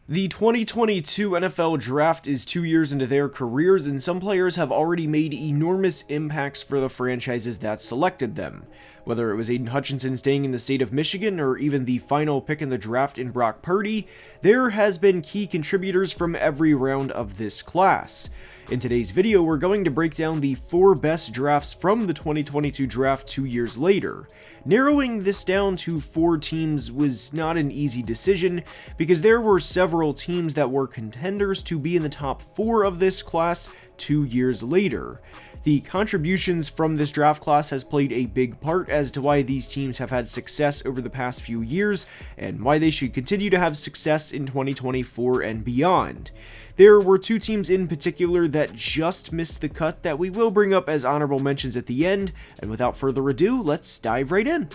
The 2022 NFL Draft is 2 years into their careers, and some players have already made enormous impacts for the franchises that selected them. Whether it was Aiden Hutchinson staying in the state of Michigan, or even the final pick in the draft in Brock Purdy, there has been key contributors from every round of this class. In today's video, we're going to break down the 4 best drafts from the 2022 draft 2 years later. Narrowing this down to 4 teams was not an easy decision, because there were several teams that were contenders to be in the top 4 of this class 2 years later. The contributions from this draft class has played a big part as to why these teams have had success over the past few years, and why they should continue to have success in 2024 and beyond. There were 2 teams in particular that just missed the cut that we will bring up as honorable mentions at the end, and without further ado, let's dive right in.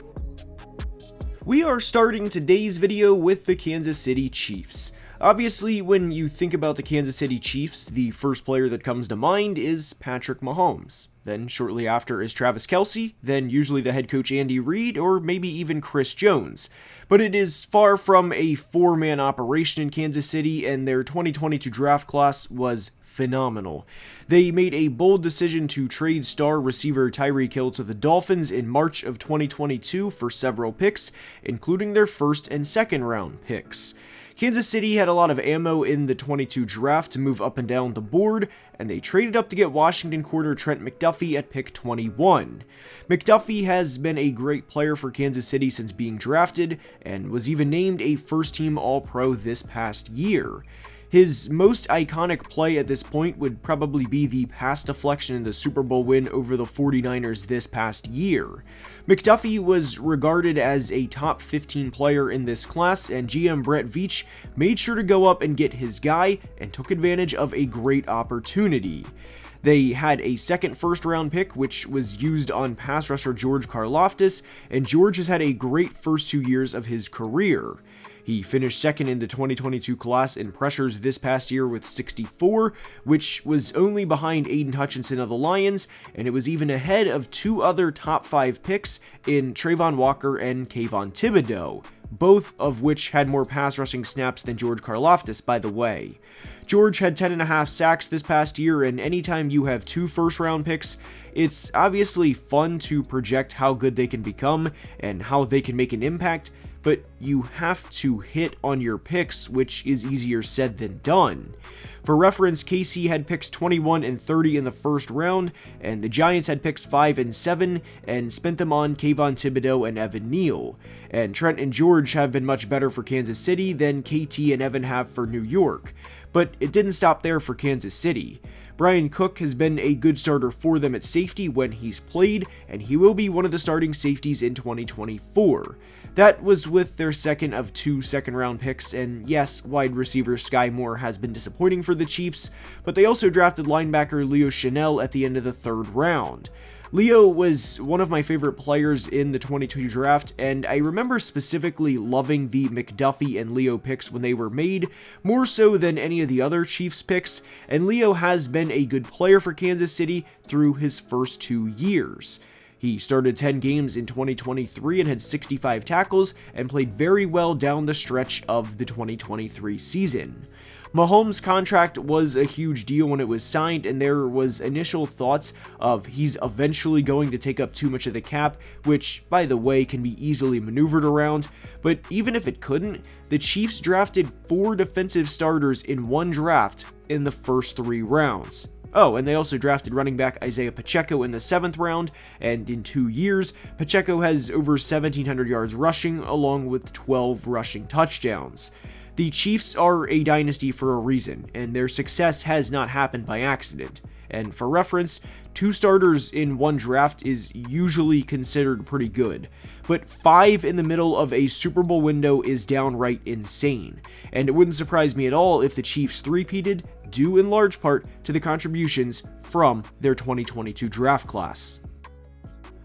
We are starting today's video with the Kansas City Chiefs. Obviously, when you think about the Kansas City Chiefs, the first player that comes to mind is Patrick Mahomes. Then shortly after is Travis Kelce, then usually the head coach Andy Reid, or maybe even Chris Jones. But it is far from a 4-man operation in Kansas City, and their 2022 draft class was phenomenal. They made a bold decision to trade star receiver Tyreek Hill to the Dolphins in March of 2022 for several picks, including their first and second round picks. Kansas City had a lot of ammo in the 22 draft to move up and down the board, and they traded up to get Washington corner Trent McDuffie at pick 21. McDuffie has been a great player for Kansas City since being drafted, and was even named a first-team All-Pro this past year. His most iconic play at this point would probably be the pass deflection in the Super Bowl win over the 49ers this past year. McDuffie was regarded as a top 15 player in this class, and GM Brett Veach made sure to go up and get his guy and took advantage of a great opportunity. They had a second first-round pick, which was used on pass rusher George Karlaftis, and George has had a great first 2 years of his career. He finished second in the 2022 class in pressures this past year with 64, which was only behind Aiden Hutchinson of the Lions, and it was even ahead of 2 other top 5 picks in Travon Walker and Kayvon Thibodeaux, both of which had more pass rushing snaps than George Karlaftis, by the way. George had 10.5 sacks this past year, and anytime you have 2 first-round picks, it's obviously fun to project how good they can become and how they can make an impact, but you have to hit on your picks, which is easier said than done. For reference, KC had picks 21 and 30 in the first round, and the Giants had picks 5 and 7, and spent them on Kayvon Thibodeaux and Evan Neal. And Trent and George have been much better for Kansas City than KT and Evan have for New York. But it didn't stop there for Kansas City. Brian Cook has been a good starter for them at safety when he's played, and he will be one of the starting safeties in 2024. That was with their second of 2 second-round picks, and yes, wide receiver Sky Moore has been disappointing for the Chiefs, but they also drafted linebacker Leo Chanel at the end of the 3rd round. Leo was one of my favorite players in the 2022 draft, and I remember specifically loving the McDuffie and Leo picks when they were made, more so than any of the other Chiefs picks, and Leo has been a good player for Kansas City through his first 2 years. He started 10 games in 2023 and had 65 tackles, and played very well down the stretch of the 2023 season. Mahomes' contract was a huge deal when it was signed, and there was initial thoughts of he's eventually going to take up too much of the cap, which, by the way, can be easily maneuvered around. But even if it couldn't, the Chiefs drafted 4 defensive starters in one draft in the first 3 rounds. Oh, and they also drafted running back Isaiah Pacheco in the 7th round, and in 2 years, Pacheco has over 1,700 yards rushing, along with 12 rushing touchdowns. The Chiefs are a dynasty for a reason, and their success has not happened by accident. And for reference, 2 starters in one draft is usually considered pretty good, but 5 in the middle of a Super Bowl window is downright insane, and it wouldn't surprise me at all if the Chiefs three-peated, due in large part to the contributions from their 2022 draft class.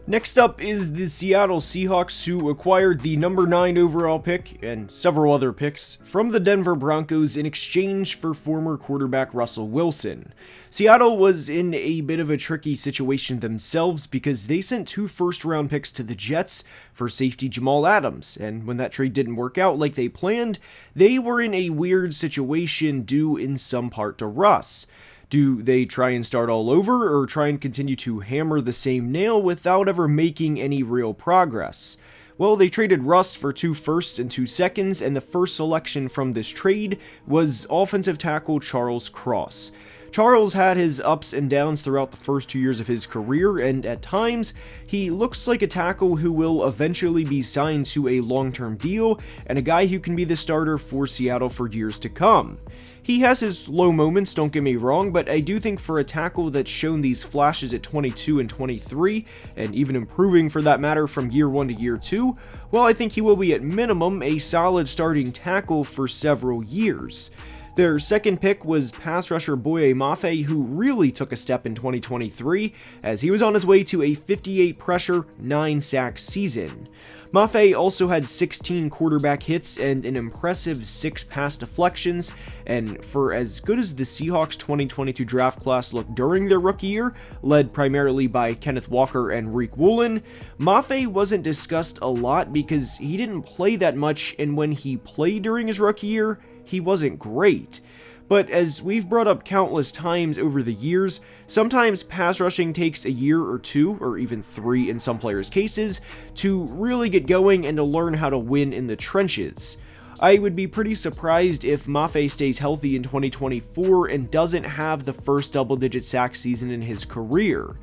Next up is the Seattle Seahawks, who acquired the number 9 overall pick and several other picks from the Denver Broncos in exchange for former quarterback Russell Wilson. Seattle was in a bit of a tricky situation themselves because they sent 2 first-round picks to the Jets for safety Jamal Adams, and when that trade didn't work out like they planned, they were in a weird situation due in some part to Russ. Do they try and start all over, or try and continue to hammer the same nail without ever making any real progress? Well, they traded Russ for 2 firsts and 2 seconds, and the first selection from this trade was offensive tackle Charles Cross. Charles had his ups and downs throughout the first 2 years of his career, and at times, he looks like a tackle who will eventually be signed to a long-term deal, and a guy who can be the starter for Seattle for years to come. He has his low moments, don't get me wrong, but I do think for a tackle that's shown these flashes at 22 and 23, and even improving for that matter from year 1 to year 2, well, I think he will be at minimum a solid starting tackle for several years. Their second pick was pass rusher Boye Mafe, who really took a step in 2023, as he was on his way to a 58 pressure, 9 sack season. Mafe also had 16 quarterback hits and an impressive 6 pass deflections, and for as good as the Seahawks 2022 draft class looked during their rookie year, led primarily by Kenneth Walker and Riq Woolen, Mafe wasn't discussed a lot because he didn't play that much, and when he played during his rookie year, he wasn't great. But as we've brought up countless times over the years, sometimes pass rushing takes a year or 2, or even 3 in some players' cases, to really get going and to learn how to win in the trenches. I would be pretty surprised if Mafe stays healthy in 2024 and doesn't have the first double-digit sack season in his career.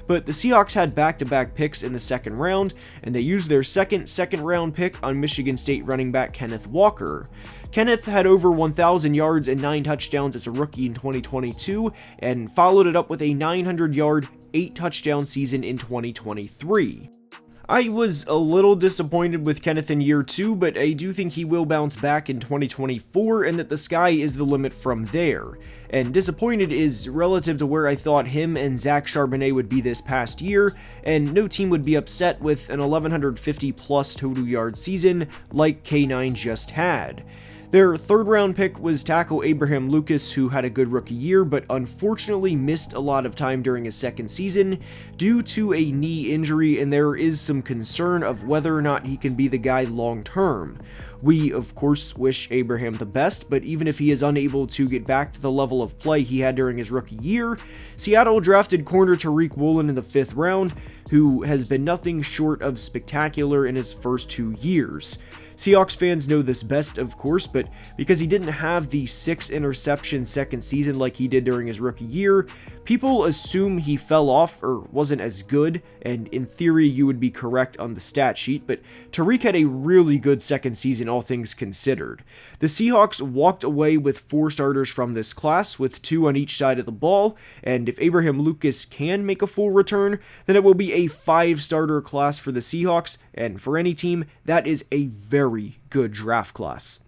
But the Seahawks had back-to-back picks in the second round, and they used their second-round pick on Michigan State running back Kenneth Walker. Kenneth had over 1,000 yards and 9 touchdowns as a rookie in 2022, and followed it up with a 900-yard, 8-touchdown season in 2023. I was a little disappointed with Kenneth in year 2, but I do think he will bounce back in 2024 and that the sky is the limit from there. And disappointed is relative to where I thought him and Zach Charbonnet would be this past year, and no team would be upset with an 1,150 plus total yard season like K9 just had. Their third-round pick was tackle Abraham Lucas, who had a good rookie year, but unfortunately missed a lot of time during his second season due to a knee injury, and there is some concern of whether or not he can be the guy long-term. We, of course, wish Abraham the best, but even if he is unable to get back to the level of play he had during his rookie year, Seattle drafted corner Riq Woolen in the 5th round, who has been nothing short of spectacular in his first 2 years. Seahawks fans know this best, of course, but because he didn't have the 6 interception second season like he did during his rookie year, people assume he fell off or wasn't as good, and in theory you would be correct on the stat sheet, but Riq had a really good second season, all things considered. The Seahawks walked away with 4 starters from this class, with 2 on each side of the ball, and if Abraham Lucas can make a full return, then it will be a 5-starter class for the Seahawks, and for any team, that is a very good draft class.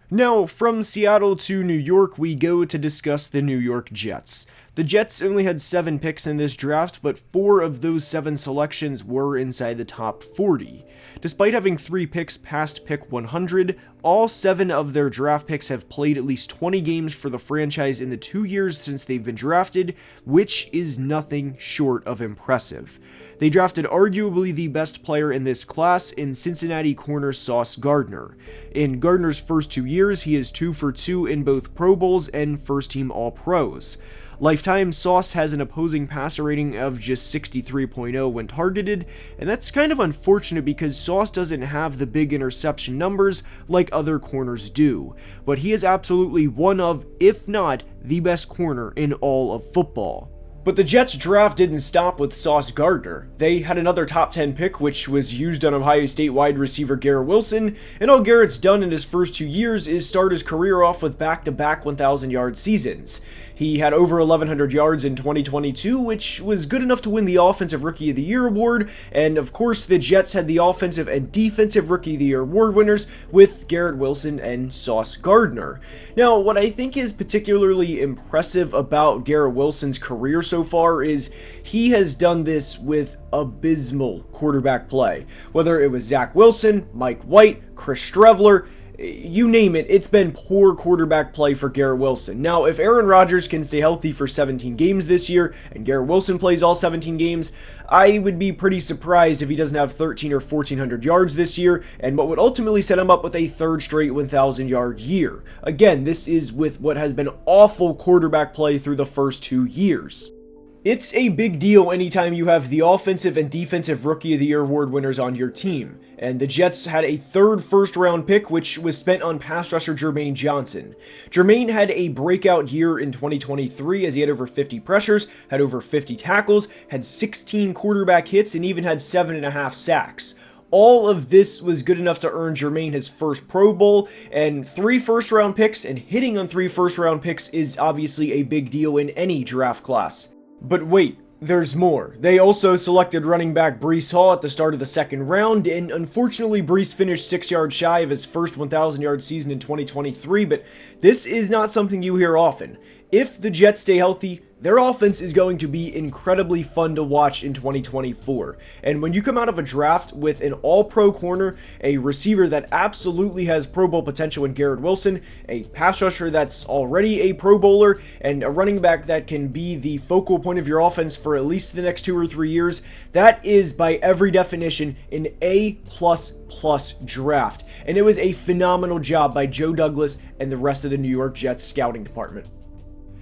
Now, from Seattle to New York, we go to discuss the New York Jets. The Jets only had 7 picks in this draft, but 4 of those 7 selections were inside the top 40. Despite having 3 picks past pick 100, all 7 of their draft picks have played at least 20 games for the franchise in the 2 years since they've been drafted, which is nothing short of impressive. They drafted arguably the best player in this class in Cincinnati corner Sauce Gardner. In Gardner's first 2 years, he is 2 for 2 in both Pro Bowls and first-team All-Pros. Lifetime, Sauce has an opposing passer rating of just 63.0 when targeted, and that's kind of unfortunate because Sauce doesn't have the big interception numbers like other corners do, but he is absolutely one of, if not, the best corner in all of football. But the Jets draft didn't stop with Sauce Gardner. They had another top 10 pick, which was used on Ohio State wide receiver Garrett Wilson, and all Garrett's done in his first 2 years is start his career off with back-to-back 1,000-yard seasons. He had over 1,100 yards in 2022, which was good enough to win the Offensive Rookie of the Year award, and of course the Jets had the Offensive and Defensive Rookie of the Year award winners with Garrett Wilson and Sauce Gardner. Now, what I think is particularly impressive about Garrett Wilson's career so far is he has done this with abysmal quarterback play. Whether it was Zach Wilson, Mike White, Chris Streveler, you name it, it's been poor quarterback play for Garrett Wilson. Now, if Aaron Rodgers can stay healthy for 17 games this year, and Garrett Wilson plays all 17 games, I would be pretty surprised if he doesn't have 13 or 1,400 yards this year, and what would ultimately set him up with a third straight 1,000-yard year. Again, this is with what has been awful quarterback play through the first 2 years. It's a big deal anytime you have the offensive and defensive rookie of the year award winners on your team. And the Jets had a third first-round pick, which was spent on pass rusher Jermaine Johnson. Jermaine had a breakout year in 2023 as he had over 50 pressures, had over 50 tackles, had 16 quarterback hits, and even had 7.5 sacks. All of this was good enough to earn Jermaine his first Pro Bowl, and 3 first-round picks, and hitting on 3 first-round picks is obviously a big deal in any draft class. But wait, there's more. They also selected running back Breece Hall at the start of the second round, and unfortunately Breece finished 6 yards shy of his first 1,000-yard season in 2023, but this is not something you hear often. If the Jets stay healthy, their offense is going to be incredibly fun to watch in 2024. And when you come out of a draft with an all-pro corner, a receiver that absolutely has Pro Bowl potential in Garrett Wilson, a pass rusher that's already a Pro Bowler, and a running back that can be the focal point of your offense for at least the next 2 or 3 years, that is by every definition an A++ draft. And it was a phenomenal job by Joe Douglas and the rest of the New York Jets scouting department.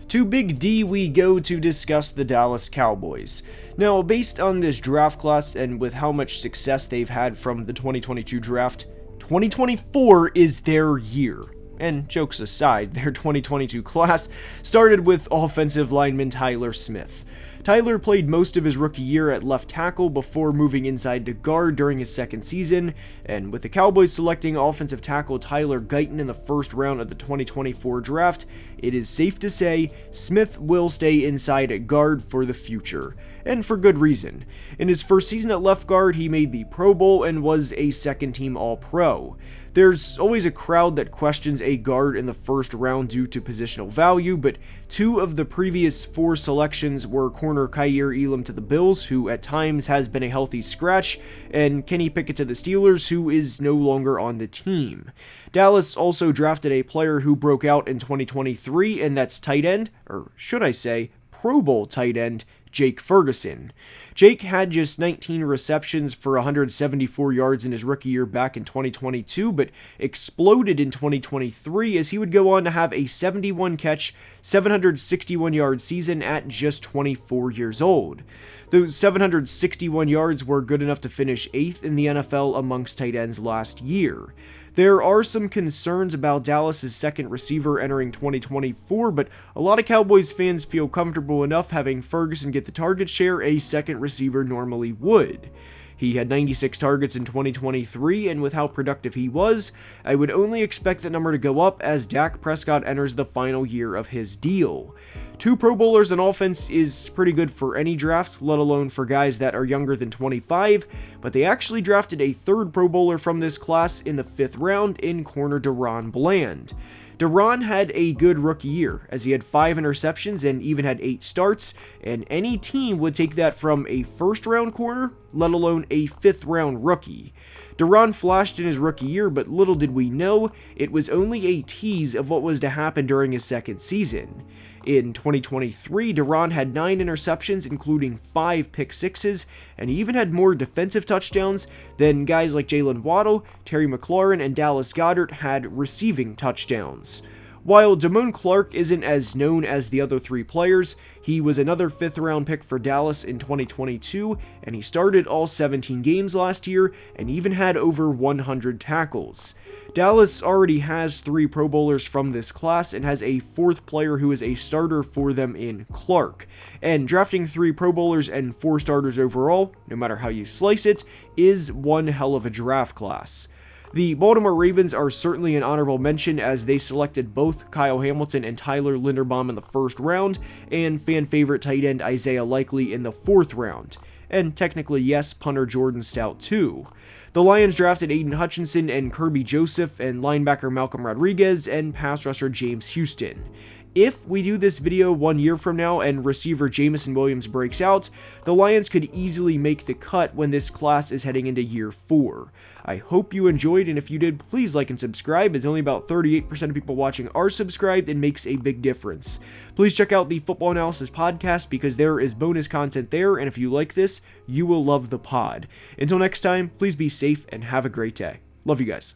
To Big D we go to discuss the Dallas Cowboys. Now, based on this draft class and with how much success they've had from the 2022 draft, 2024 is their year. And jokes aside, their 2022 class started with offensive lineman Tyler Smith. Tyler played most of his rookie year at left tackle before moving inside to guard during his second season, and with the Cowboys selecting offensive tackle Tyler Guyton in the first round of the 2024 draft, it is safe to say Smith will stay inside at guard for the future, and for good reason. In his first season at left guard, he made the Pro Bowl and was a second-team All-Pro. There's always a crowd that questions a guard in the first round due to positional value, but 2 of the previous 4 selections were corner Kaiir Elam to the Bills, who at times has been a healthy scratch, and Kenny Pickett to the Steelers, who is no longer on the team. Dallas also drafted a player who broke out in 2023, and that's tight end, or should I say, Pro Bowl tight end, Jake Ferguson. Jake had just 19 receptions for 174 yards in his rookie year back in 2022, but exploded in 2023 as he would go on to have a 71-catch, 761-yard season at just 24 years old. Those 761 yards were good enough to finish 8th in the NFL amongst tight ends last year. There are some concerns about Dallas' second receiver entering 2024, but a lot of Cowboys fans feel comfortable enough having Ferguson get the target share a second receiver normally would. He had 96 targets in 2023, and with how productive he was, I would only expect that number to go up as Dak Prescott enters the final year of his deal. 2 Pro Bowlers on offense is pretty good for any draft, let alone for guys that are younger than 25, but they actually drafted a 3rd Pro Bowler from this class in the 5th round in corner DaRon Bland. DaRon had a good rookie year, as he had 5 interceptions and even had 8 starts, and any team would take that from a first-round corner, let alone a 5th-round rookie. DaRon flashed in his rookie year, but little did we know, it was only a tease of what was to happen during his second season. In 2023, DaRon had 9 interceptions, including 5 pick sixes, and he even had more defensive touchdowns than guys like Jalen Waddle, Terry McLaurin, and Dallas Goedert had receiving touchdowns. While Damone Clark isn't as known as the other 3 players, he was another 5th-round pick for Dallas in 2022, and he started all 17 games last year and even had over 100 tackles. Dallas already has 3 Pro Bowlers from this class and has a 4th player who is a starter for them in Clark. And drafting 3 Pro Bowlers and 4 starters overall, no matter how you slice it, is one hell of a draft class. The Baltimore Ravens are certainly an honorable mention as they selected both Kyle Hamilton and Tyler Linderbaum in the 1st round, and fan favorite tight end Isaiah Likely in the 4th round. And technically, yes, punter Jordan Stout too. The Lions drafted Aiden Hutchinson and Kirby Joseph, and linebacker Malcolm Rodriguez, and pass rusher James Houston. If we do this video 1 year from now and receiver Jameson Williams breaks out, the Lions could easily make the cut when this class is heading into year 4. I hope you enjoyed, and if you did, please like and subscribe, as only about 38% of people watching are subscribed and makes a big difference. Please check out the Football Analysis podcast because there is bonus content there, and if you like this, you will love the pod. Until next time, please be safe and have a great day. Love you guys.